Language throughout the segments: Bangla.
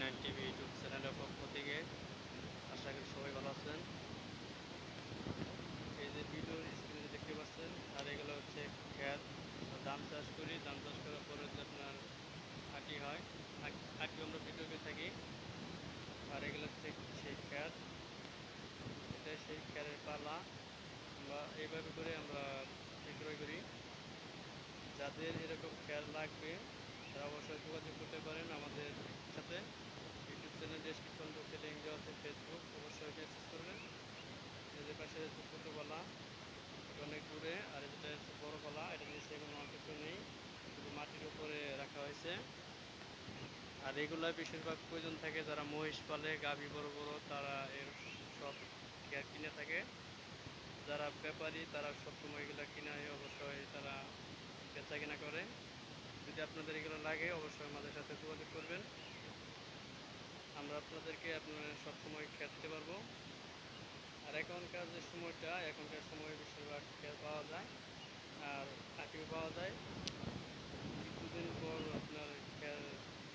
নাইন টিভি ইউটিউব চ্যানেলের পক্ষ থেকে আশা করি সবাই ভালো আছেন। এই যে ভিডিওর স্ক্রিনে দেখতে পাচ্ছেন, আর এগুলো হচ্ছে ক্ষেত। ধান চাষ করি, ধান চাষ করার পরে যে আপনার আটি হয়, আটি আমরা ভিডিও করে থাকি। আর এগুলো হচ্ছে সেই ক্ষেত, এটা সেই ক্ষেতের পালা। আমরা এইভাবে করে আমরা বিক্রয় করি। যাদের এরকম ক্ষেত লাগবে তারা অবশ্যই যোগাযোগ করতে পারেন আমাদের সাথে। ইউটিউব চ্যানেল ডেসক্রিপশন বক্সে লিঙ্ক দেওয়া আছে, ফেসবুক অবশ্যই মেসেজ করবেন। এই যে পাশে হচ্ছে ছোটো পালা, এটা অনেক দূরে। আর যেটা হচ্ছে বড় পালা, এটা নিচে কোনো কিছু নেই, শুধু মাটির উপরে রাখা হয়েছে। আর এগুলা বেশিরভাগ প্রয়োজন থাকে যারা মহিষ পালে, গাভী বড় বড়, তারা এর সব কেয়ার কিনে থাকে। যারা ব্যাপারী তারা সবসময় এগুলো কিনে অবশ্যই তারা বেচা কিনা করে। যদি আপনাদের এগুলো লাগে অবশ্যই আমাদের সাথে যোগাযোগ করবেন, আমরা আপনাদেরকে আপনার সবসময় খেয়ার দিতে পারবো। আর এখনকার যে সময়টা, এখনকার সময় বেশিরভাগ খেয়ার পাওয়া যায়, আর আটিও পাওয়া যায়। কিছুদিন পর আপনার খেয়ার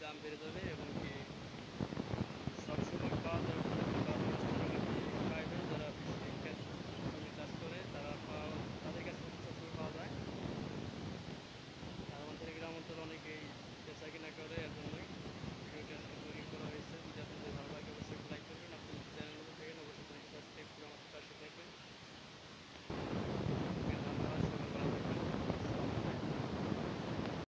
দাম বেড়ে যাবে এবং